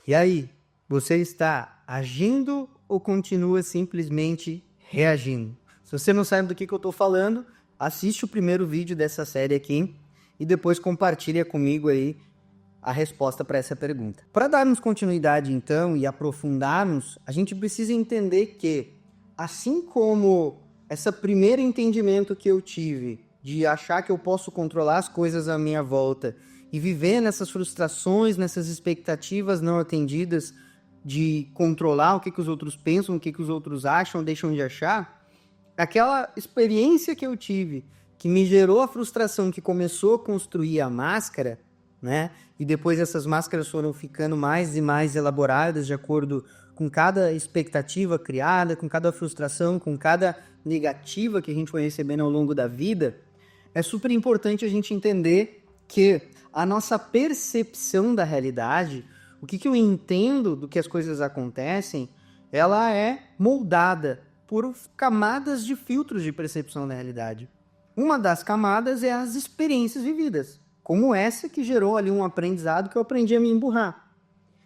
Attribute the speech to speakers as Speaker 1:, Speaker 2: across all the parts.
Speaker 1: E aí, você está agindo ou continua simplesmente reagindo? Se você não sabe do que eu estou falando, assiste o primeiro vídeo dessa série aqui e depois compartilha comigo aí a resposta para essa pergunta. Para darmos continuidade então e aprofundarmos, a gente precisa entender que, assim como esse primeiro entendimento que eu tive de achar que eu posso controlar as coisas à minha volta e viver nessas frustrações, nessas expectativas não atendidas de controlar o que os outros pensam, o que os outros acham, deixam de achar, aquela experiência que eu tive, que me gerou a frustração, que começou a construir a máscara, né? E depois essas máscaras foram ficando mais e mais elaboradas de acordo com cada expectativa criada, com cada frustração, com cada negativa que a gente foi recebendo ao longo da vida. É super importante a gente entender que a nossa percepção da realidade, o que eu entendo do que as coisas acontecem, ela é moldada por camadas de filtros de percepção da realidade. Uma das camadas é as experiências vividas, como essa que gerou ali um aprendizado que eu aprendi a me emburrar.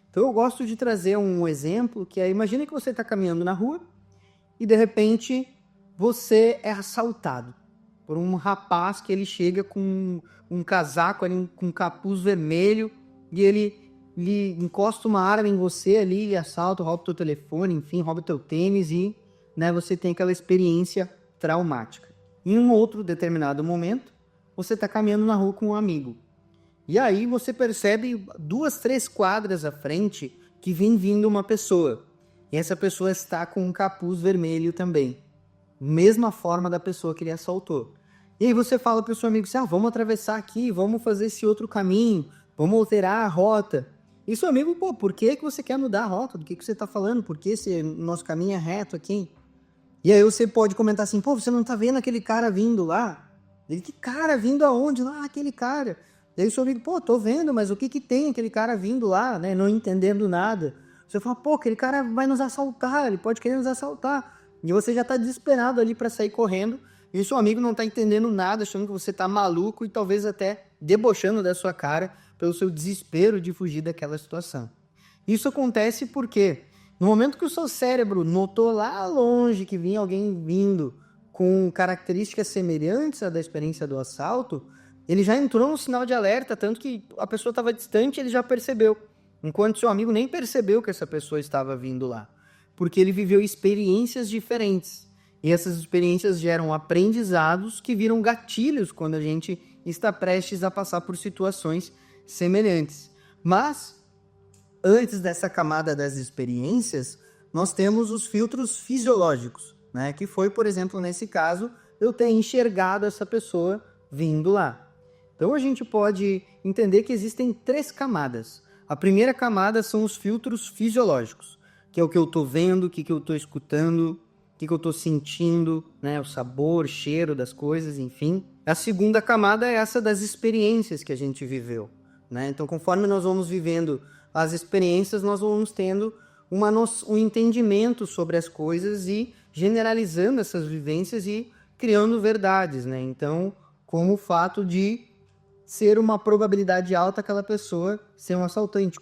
Speaker 1: Então eu gosto de trazer um exemplo que é, imagina que você está caminhando na rua e de repente você é assaltado por um rapaz que ele chega com um casaco ali, com um capuz vermelho e ele encosta uma arma em você ali, ele assalta, rouba teu telefone, enfim, rouba teu tênis e, né, você tem aquela experiência traumática. Em um outro determinado momento, você está caminhando na rua com um amigo. E aí você percebe 2, 3 quadras à frente que vem vindo uma pessoa. E essa pessoa está com um capuz vermelho também. Mesma forma da pessoa que ele assaltou. E aí você fala para o seu amigo assim, vamos atravessar aqui, vamos fazer esse outro caminho, vamos alterar a rota. E seu amigo, por que você quer mudar a rota? Do que você está falando? Por que esse nosso caminho é reto aqui? E aí você pode comentar assim, você não está vendo aquele cara vindo lá? Ele, que cara vindo aonde? Lá, aquele cara. E aí o seu amigo, tô vendo, mas o que tem aquele cara vindo lá, né? Não entendendo nada. Você fala, aquele cara vai nos assaltar, ele pode querer nos assaltar. E você já está desesperado ali para sair correndo. E o seu amigo não está entendendo nada, achando que você está maluco e talvez até debochando da sua cara pelo seu desespero de fugir daquela situação. Isso acontece porque no momento que o seu cérebro notou lá longe que vinha alguém vindo com características semelhantes à da experiência do assalto, ele já entrou no sinal de alerta, tanto que a pessoa estava distante e ele já percebeu, enquanto seu amigo nem percebeu que essa pessoa estava vindo lá, porque ele viveu experiências diferentes. E essas experiências geram aprendizados que viram gatilhos quando a gente está prestes a passar por situações semelhantes. Mas, antes dessa camada das experiências, nós temos os filtros fisiológicos, né? Que foi, por exemplo, nesse caso, eu ter enxergado essa pessoa vindo lá. Então a gente pode entender que existem 3 camadas. A primeira camada são os filtros fisiológicos, que é o que eu estou vendo, o que eu estou escutando, o que eu estou sentindo, né? O sabor, cheiro das coisas, enfim. A segunda camada é essa das experiências que a gente viveu, né? Então, conforme nós vamos vivendo as experiências, nós vamos tendo um entendimento sobre as coisas e generalizando essas vivências e criando verdades, né? Então, como o fato de ser uma probabilidade alta aquela pessoa ser um assaltante.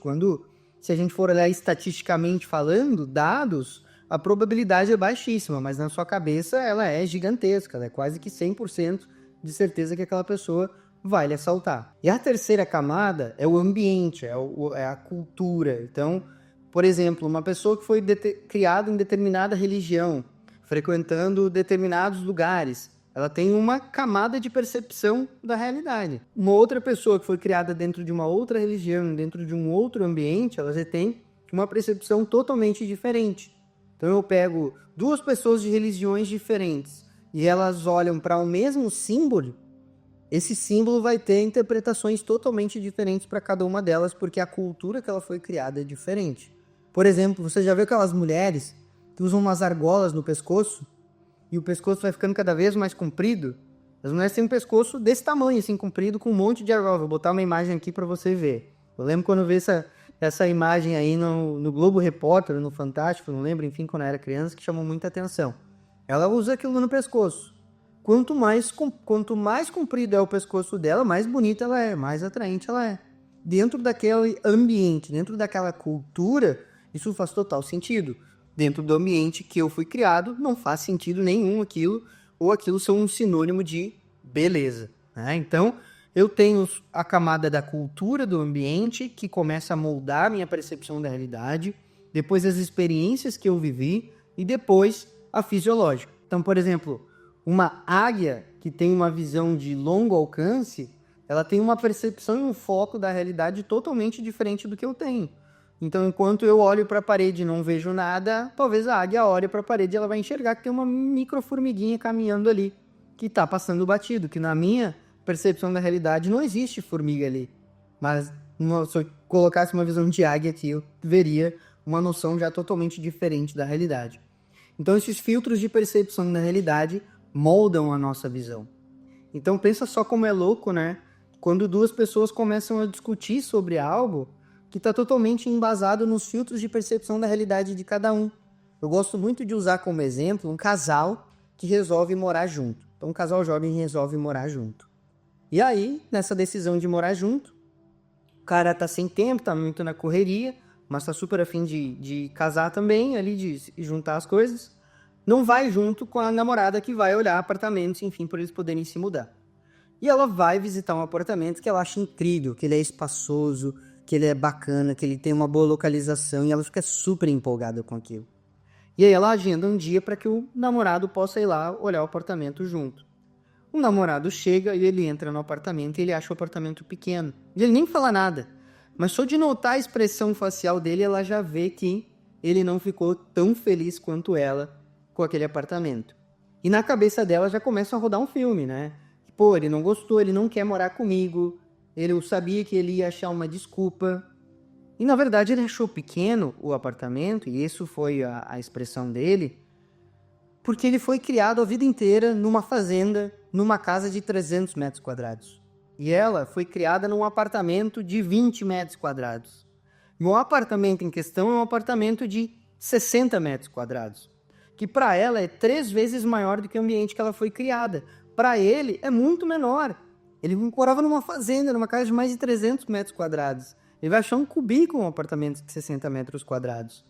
Speaker 1: Se a gente for olhar estatisticamente falando, dados, a probabilidade é baixíssima, mas na sua cabeça ela é gigantesca, ela é quase que 100% de certeza que aquela pessoa vai lhe assaltar. E a terceira camada é o ambiente, é a cultura. Então, por exemplo, uma pessoa que foi criada em determinada religião, frequentando determinados lugares, ela tem uma camada de percepção da realidade. Uma outra pessoa que foi criada dentro de uma outra religião, dentro de um outro ambiente, ela já tem uma percepção totalmente diferente. Então eu pego 2 pessoas de religiões diferentes e elas olham para o mesmo símbolo, esse símbolo vai ter interpretações totalmente diferentes para cada uma delas, porque a cultura que ela foi criada é diferente. Por exemplo, você já viu aquelas mulheres que usam umas argolas no pescoço e o pescoço vai ficando cada vez mais comprido? As mulheres têm um pescoço desse tamanho, assim, comprido, com um monte de argola. Vou botar uma imagem aqui para você ver. Eu lembro quando eu vi essa imagem aí no Globo Repórter, no Fantástico, não lembro, enfim, quando eu era criança, que chamou muita atenção. Ela usa aquilo no pescoço. Quanto mais comprido é o pescoço dela, mais bonita ela é, mais atraente ela é. dentro daquele ambiente, dentro daquela cultura, isso faz total sentido. Dentro do ambiente que eu fui criado, não faz sentido nenhum aquilo, ou aquilo ser um sinônimo de beleza, né? Então, eu tenho a camada da cultura do ambiente, que começa a moldar a minha percepção da realidade, depois as experiências que eu vivi, e depois a fisiológica. Então, por exemplo, uma águia que tem uma visão de longo alcance, ela tem uma percepção e um foco da realidade totalmente diferente do que eu tenho. Então, enquanto eu olho para a parede e não vejo nada, talvez a águia olhe para a parede e ela vai enxergar que tem uma microformiguinha caminhando ali, que está passando batido, que na minha percepção da realidade não existe formiga ali. Mas se eu colocasse uma visão de águia aqui, eu veria uma noção já totalmente diferente da realidade. Então, esses filtros de percepção da realidade moldam a nossa visão. Então, pensa só como é louco, né? Quando duas pessoas começam a discutir sobre algo que está totalmente embasado nos filtros de percepção da realidade de cada um. Eu gosto muito de usar como exemplo um casal que resolve morar junto. Então, um casal jovem resolve morar junto. E aí, nessa decisão de morar junto, o cara tá sem tempo, tá muito na correria, mas tá super afim de casar também, ali de juntar as coisas. Não vai junto com a namorada que vai olhar apartamentos, enfim, para eles poderem se mudar. E ela vai visitar um apartamento que ela acha incrível, que ele é espaçoso, que ele é bacana, que ele tem uma boa localização, e ela fica super empolgada com aquilo. E aí ela agenda um dia para que o namorado possa ir lá olhar o apartamento junto. O namorado chega e ele entra no apartamento e ele acha o apartamento pequeno. E ele nem fala nada, mas só de notar a expressão facial dele, ela já vê que ele não ficou tão feliz quanto ela com aquele apartamento. E na cabeça dela já começa a rodar um filme, né? Pô, ele não gostou, ele não quer morar comigo, eu sabia que ele ia achar uma desculpa. E na verdade ele achou pequeno o apartamento, e isso foi a expressão dele, porque ele foi criado a vida inteira numa fazenda, numa casa de 300 metros quadrados. E ela foi criada num apartamento de 20 metros quadrados. E o apartamento em questão é um apartamento de 60 metros quadrados, que para ela é 3 vezes maior do que o ambiente que ela foi criada. Para ele é muito menor. Ele morava numa fazenda, numa casa de mais de 300 metros quadrados. Ele vai achar um cubículo um apartamento de 60 metros quadrados.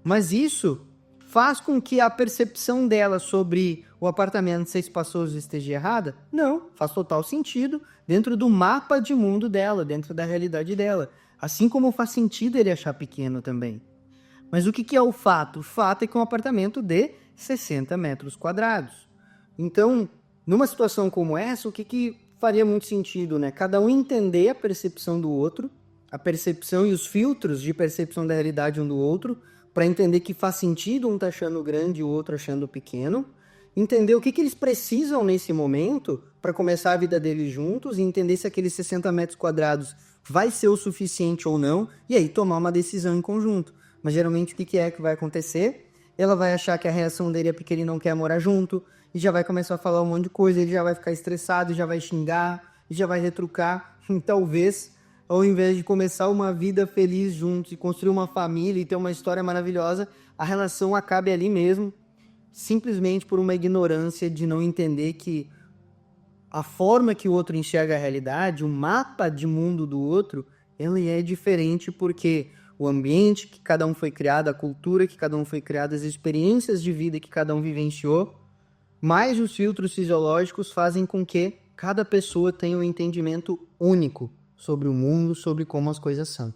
Speaker 1: Mas isso faz com que a percepção dela sobre o apartamento ser espaçoso esteja errada? Não, faz total sentido dentro do mapa de mundo dela, dentro da realidade dela. Assim como faz sentido ele achar pequeno também. Mas o que é o fato? O fato é que é um apartamento de 60 metros quadrados. Então, numa situação como essa, o que faria muito sentido, né? Cada um entender a percepção do outro, a percepção e os filtros de percepção da realidade um do outro, para entender que faz sentido um tá achando grande e o outro achando pequeno, entender o que eles precisam nesse momento para começar a vida deles juntos e entender se aqueles 60 metros quadrados vai ser o suficiente ou não, e aí tomar uma decisão em conjunto. Mas geralmente o que é que vai acontecer? Ela vai achar que a reação dele é porque ele não quer morar junto, e já vai começar a falar um monte de coisa, ele já vai ficar estressado, já vai xingar, e já vai retrucar. E talvez, ao invés de começar uma vida feliz juntos e construir uma família e ter uma história maravilhosa, a relação acabe ali mesmo, simplesmente por uma ignorância de não entender que a forma que o outro enxerga a realidade, o mapa de mundo do outro, ele é diferente porque o ambiente que cada um foi criado, a cultura que cada um foi criado, as experiências de vida que cada um vivenciou, mais os filtros fisiológicos fazem com que cada pessoa tenha um entendimento único sobre o mundo, sobre como as coisas são.